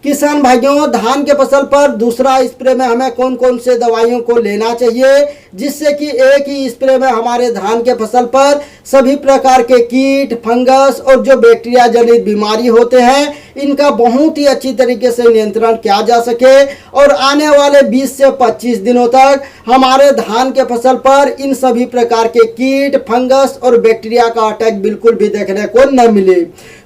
किसान भाइयों, धान के फसल पर दूसरा स्प्रे में हमें कौन कौन से दवाइयों को लेना चाहिए जिससे कि एक ही स्प्रे में हमारे धान के फसल पर सभी प्रकार के कीट, फंगस और जो बैक्टीरिया जनित बीमारी होते हैं इनका बहुत ही अच्छी तरीके से नियंत्रण किया जा सके और आने वाले 20 से 25 दिनों तक हमारे धान के फसल पर इन सभी प्रकार के कीट, फंगस और बैक्टीरिया का अटैक बिल्कुल भी देखने को न मिले।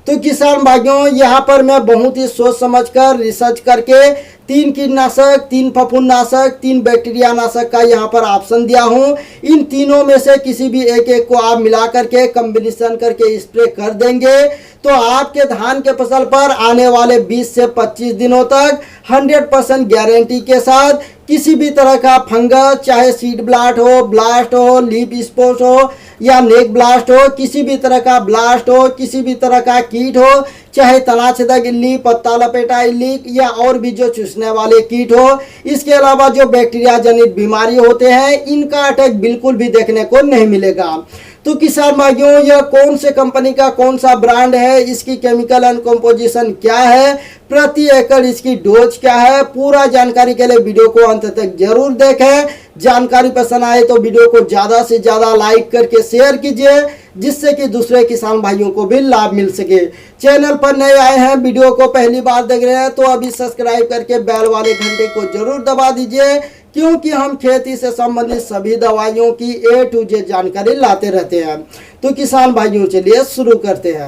तो किसान भाइयों, यहाँ पर मैं बहुत ही सोच समझकर रिसर्च करके 3 कीटनाशक, 3 फफूंदनाशक, 3 बैक्टीरिया नाशक का यहाँ पर ऑप्शन दिया हूँ। इन तीनों में से किसी भी एक को आप मिला करके कॉम्बिनेशन करके स्प्रे कर देंगे तो आपके धान के फसल पर आने वाले 20 से 25 दिनों तक 100% गारंटी के साथ किसी भी तरह का फंगस, चाहे सीड ब्लास्ट हो, लीफ स्पॉट हो या नेक ब्लास्ट हो, किसी भी तरह का ब्लास्ट हो, किसी भी तरह का कीट हो, चाहे तनाछेदक इल्ली, पत्ता लपेटा इल्ली या और भी जो चूसने वाले कीट हो, इसके अलावा जो बैक्टीरिया जनित बीमारी होते हैं इनका अटैक बिल्कुल भी देखने को नहीं मिलेगा। तो किसान भाइयों, यह कौन से कंपनी का कौन सा ब्रांड है, इसकी केमिकल एंड कंपोजिशन क्या है, प्रति एकड़ इसकी डोज क्या है, पूरा जानकारी के लिए वीडियो को अंत तक जरूर देखें। जानकारी पसंद आए तो वीडियो को ज़्यादा से ज़्यादा लाइक करके शेयर कीजिए जिससे कि दूसरे किसान भाइयों को भी लाभ मिल सके। चैनल पर नए आए हैं, वीडियो को पहली बार देख रहे हैं तो अभी सब्सक्राइब करके बेल वाले घंटे को जरूर दबा दीजिए क्योंकि हम खेती से संबंधित सभी दवाइयों की A to Z जानकारी लाते रहते हैं। तो किसान भाइयों, चलिए शुरू करते हैं।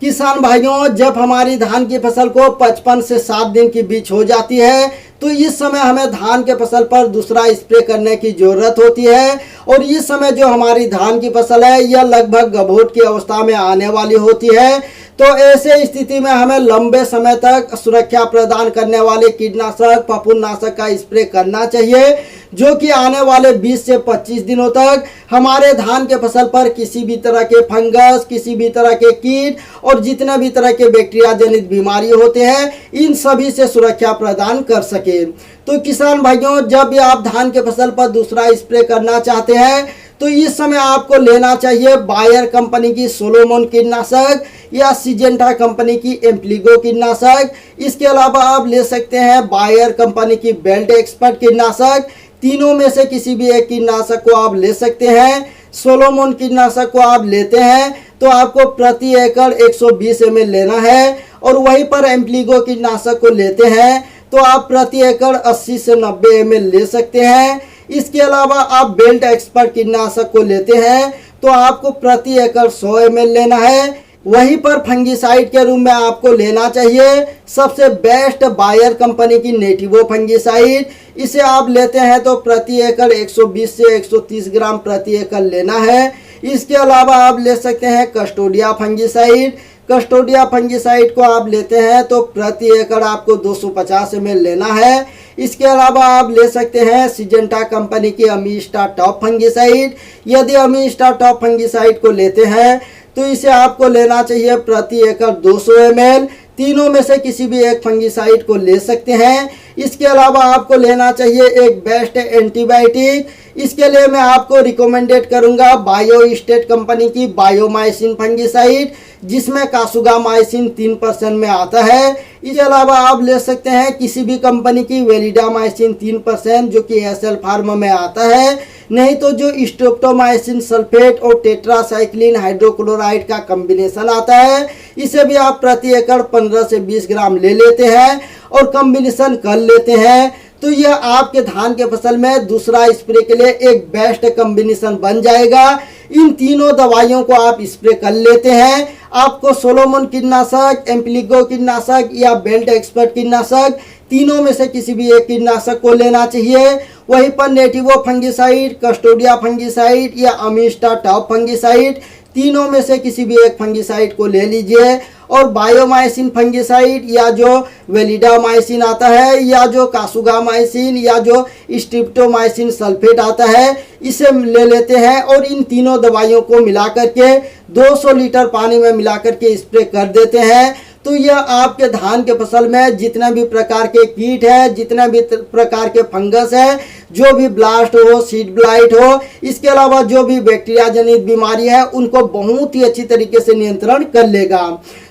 किसान भाइयों, जब हमारी धान की फसल को 55 से 7 दिन की बीच हो जाती है तो इस समय हमें धान के फसल पर दूसरा स्प्रे करने की ज़रूरत होती है और इस समय जो हमारी धान की फसल है यह लगभग गभोट की अवस्था में आने वाली होती है। तो ऐसे स्थिति में हमें लंबे समय तक सुरक्षा प्रदान करने वाले कीटनाशक, फफूंदनाशक का स्प्रे करना चाहिए जो कि आने वाले 20 से 25 दिनों तक हमारे धान के फसल पर किसी भी तरह के फंगस, किसी भी तरह के कीट और जितने भी तरह के बैक्टीरिया जनित बीमारी होते हैं इन सभी से सुरक्षा प्रदान कर सके। तो किसान भाइयों, जब भी आप धान के फसल पर दूसरा स्प्रे करना चाहते हैं तो इस समय आपको लेना चाहिए बायर कंपनी की सोलोमन कीटनाशक या सिजेंटा कंपनी की एम्प्लीगो कीटनाशक। इसके अलावा आप ले सकते हैं बायर कंपनी की बेल्ट एक्सपर्ट कीटनाशक। तीनों में से किसी भी एक कीटनाशक को आप ले सकते हैं। सोलोमन कीटनाशक को आप लेते हैं तो आपको प्रति एकड़ 120 ml लेना है और वहीं पर एम्प्लीगो कीटनाशक को लेते हैं तो आप प्रति एकड़ 80 से 90 ml ले सकते हैं। इसके अलावा आप बेल्ट एक्सपर्ट कीटनाशक को लेते हैं तो आपको प्रति एकड़ 100 ml लेना है। वहीं पर फंगिसाइड के रूप में आपको लेना चाहिए सबसे बेस्ट बायर कंपनी की नेटिवो फंगिसाइड। इसे आप लेते हैं तो प्रति एकड़ 120 से 130 ग्राम प्रति एकड़ लेना है। इसके अलावा आप ले सकते हैं कस्टोडिया फंगिसाइड। कस्टोडिया फंगिसाइड को आप लेते हैं तो प्रति एकड़ आपको 250 ml लेना है। इसके अलावा आप ले सकते हैं सिजेंटा कंपनी की अमीस्टा टॉप फंगिसाइड। यदि अमीस्टा टॉप फंगिसाइड को लेते हैं तो इसे आपको लेना चाहिए प्रति एकड़ 200 ml। तीनों में से किसी भी एक फंगिसाइड को ले सकते हैं। इसके अलावा आपको लेना चाहिए एक बेस्ट एंटीबायोटिक। इसके लिए मैं आपको रिकमेंडेड करूंगा बायो स्टेट कंपनी की बायोमाइसिन फंगिसाइड जिसमें कासुगामाइसिन 3% में आता है। इसके अलावा आप ले सकते हैं किसी भी कंपनी की वेलिडामाइसिन 3% जो कि एसएल फार्म में आता है, नहीं तो जो स्ट्रेप्टोमाइसिन सल्फेट और टेट्रासाइक्लिन हाइड्रोक्लोराइड का कॉम्बिनेशन आता है इसे भी आप प्रति एकड़ 15 से 20 ग्राम ले लेते हैं और कॉम्बिनेशन कर लेते हैं तो यह आपके धान के फसल में दूसरा स्प्रे के लिए एक बेस्ट कॉम्बिनेशन बन जाएगा। इन तीनों दवाइयों को आप स्प्रे कर लेते हैं। आपको सोलोमन कीटनाशक, एम्प्लीगो कीटनाशक या बेल्ट एक्सपर्ट कीटनाशक तीनों में से किसी भी एक कीटनाशक को लेना चाहिए। वहीं पर नेटिवो फंगिसाइड, कस्टोडिया फंगिसाइड या अमीस्टा टॉप फंगिसाइड तीनों में से किसी भी एक फंगिसाइड को ले लीजिए और बायोमाइसिन फंगिसाइड या जो वेलिडामाइसिन आता है या जो कासुगामाइसिन या जो स्ट्रेप्टोमाइसिन सल्फेट आता है इसे ले लेते हैं और इन तीनों दवाइयों को मिला करके 200 लीटर पानी में मिला करके स्प्रे कर देते हैं। तो यह आपके धान के फसल में जितने भी प्रकार के कीट है, जितने भी प्रकार के फंगस है, जो भी ब्लास्ट हो, सीड ब्लाइट हो, इसके अलावा जो भी बैक्टीरिया जनित बीमारी है उनको बहुत ही अच्छी तरीके से नियंत्रण कर लेगा।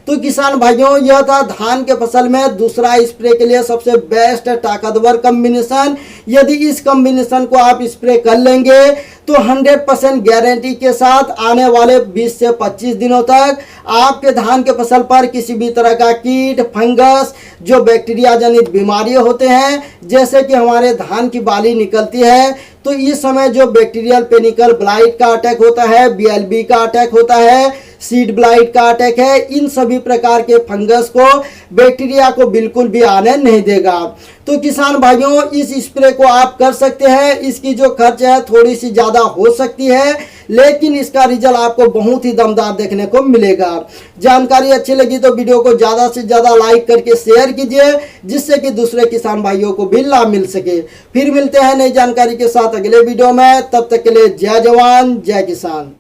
तो किसान भाइयों, यह था धान के फसल में दूसरा स्प्रे के लिए सबसे बेस्ट ताकतवर कॉम्बिनेशन। यदि इस कॉम्बिनेशन को आप स्प्रे कर लेंगे तो 100% गारंटी के साथ आने वाले 20 से 25 दिनों तक आपके धान के फसल पर किसी भी तरह का कीट, फंगस, जो बैक्टीरिया जनित बीमारियां होते हैं, जैसे कि हमारे धान की बाली निकलती है तो इस समय जो बैक्टीरियल पेनिकल ब्लाइट का अटैक होता है, BLB का अटैक होता है, सीड ब्लाइट का अटैक है, इन सभी प्रकार के फंगस को, बैक्टीरिया को बिल्कुल भी आने नहीं देगा। तो किसान भाइयों, इस स्प्रे को आप कर सकते हैं। इसकी जो खर्च है थोड़ी सी ज़्यादा हो सकती है, लेकिन इसका रिजल्ट आपको बहुत ही दमदार देखने को मिलेगा। जानकारी अच्छी लगी तो वीडियो को ज़्यादा से ज़्यादा लाइक करके शेयर कीजिए, जिससे कि दूसरे किसान भाइयों को भी लाभ मिल सके। फिर मिलते हैं नई जानकारी के साथ अगले वीडियो में। तब तक के लिए जय जवान जय किसान।